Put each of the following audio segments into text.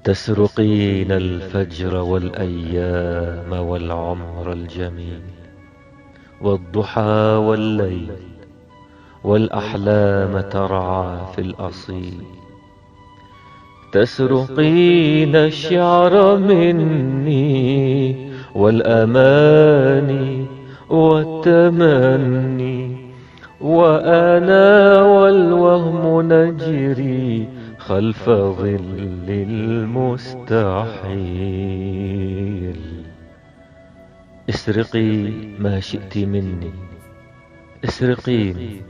تسرقين الفجر والأيام والعمر الجميل والضحى والليل والأحلام ترعى في الأصيل. تسرقين الشعر مني والأماني والتمني، وأنا والوهم نجري خلف ظل المستحيل. اسرقي ما شئت مني، اسرقيني،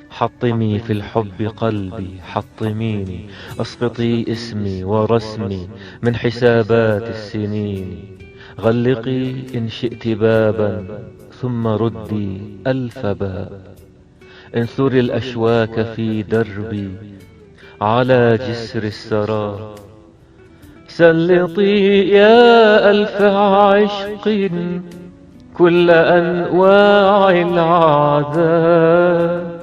حطمي في الحب قلبي، حطميني، اسقطي اسمي ورسمي من حسابات السنين. غلقي إن شئت بابا ثم ردي ألف باب. انثري الأشواك في دربي على جسر السراب. سلطي يا ألف عشق كل أنواع العذاب،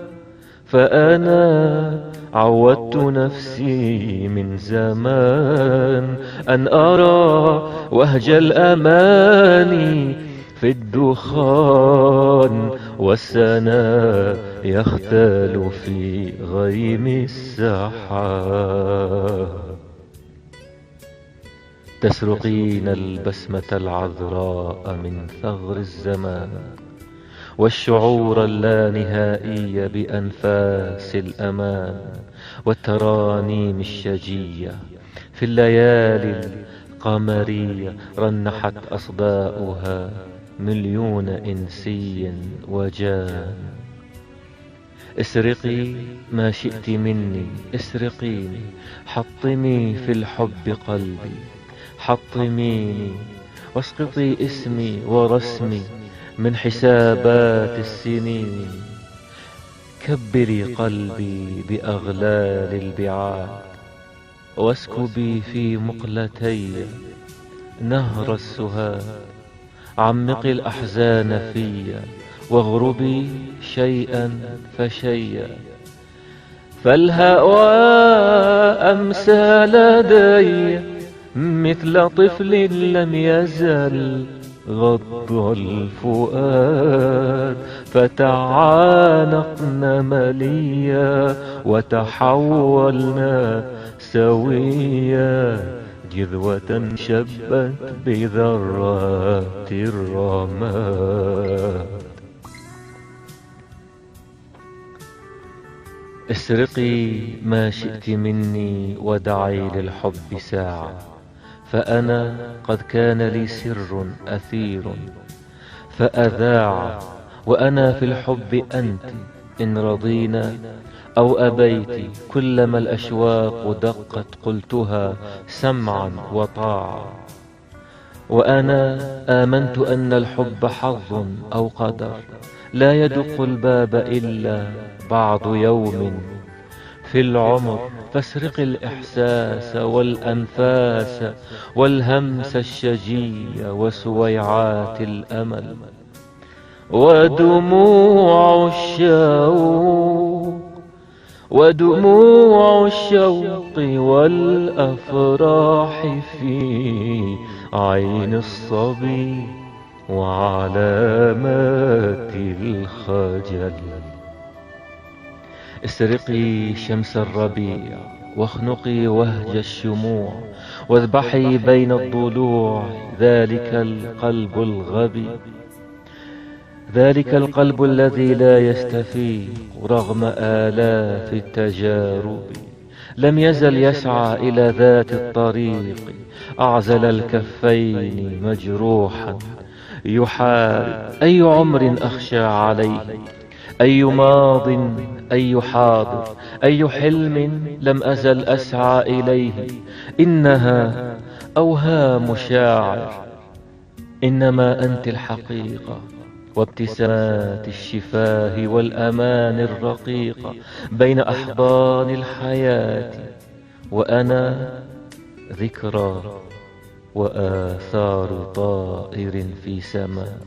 فأنا عودت نفسي من زمان أن أرى وهج الأماني في الدخان، والسنا يختال في غيم السحاب. تسرقين البسمة العذراء من ثغر الزمان، والشعور اللانهائي بأنفاس الأمان، والترانيم الشجية في الليالي القمرية رنحت أصداؤها مليون إنسي وجان. اسرقي ما شئت مني، اسرقيني، حطمي في الحب قلبي، حطميني، واسقطي اسمي ورسمي من حسابات السنين. كبري قلبي بأغلال البعاد، واسكبي في مقلتي نهر السهاد. عمقي الأحزان في واغربي شيئا فشيئا، فالهوى أمسى لدي مثل طفل لم يزل غض الفؤاد. فتعانقنا مليا وتحولنا سويا، جذوة شبت بذرات الرماد. اسرقي ما شئت مني ودعي للحب ساعة، فأنا قد كان لي سر أثير فأذاع، وأنا في الحب أنت إن رضينا أو أبيت. كلما الأشواق دقت قلتها سمعا وطاعة، وأنا آمنت أن الحب حظ أو قدر لا يدق الباب إلا بعض يوم في العمر. فاسرق الإحساس والأنفاس والهمس الشجي وسويعات الأمل ودموع الشوق والأفراح في عين الصبي وعلامات الخجل. اسرقي شمس الربيع واخنقي وهج الشموع، واذبحي بين الضلوع ذلك القلب الغبي، ذلك القلب الذي لا يستفيق رغم آلاف التجارب. لم يزل يسعى إلى ذات الطريق، أعزل الكفين مجروحا يحارب. أي عمر أخشى عليه، أي ماض، أي حاضر، أي حلم لم أزل أسعى إليه. إنها أوهام شاعر، إنما أنت الحقيقة، وابتسامات الشفاه والأمان الرقيقة بين أحضان الحياة. وأنا ذكرى وآثار طائر في سماء،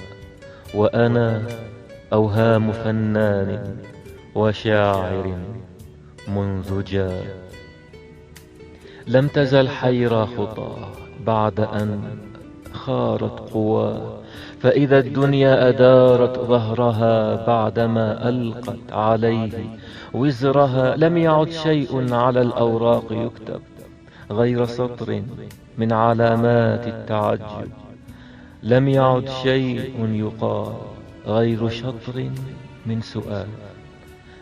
وأنا أوهام فنان وشاعر منذ جاء. لم تزل حيرى خطاه بعد أن خارت قواه، فإذا الدنيا أدارت ظهرها بعدما ألقت عليه وزرها، لم يعد شيء على الأوراق يكتب غير سطر من علامات التعجب، لم يعد شيء يقال غير شطر من سؤال: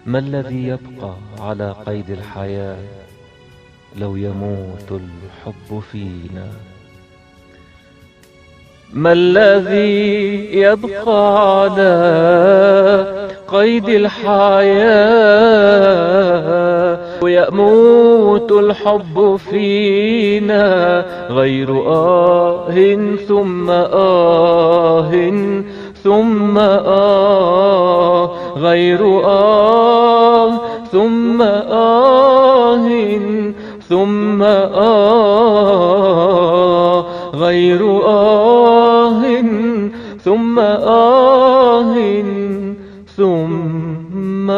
ما الذي يبقى على قيد الحياة لو يموت الحب فينا؟ ما الذي يبقى على قيد الحياة ويموت الحب فينا؟ غير ثم ثم غير ثم ثم غير ثم ثم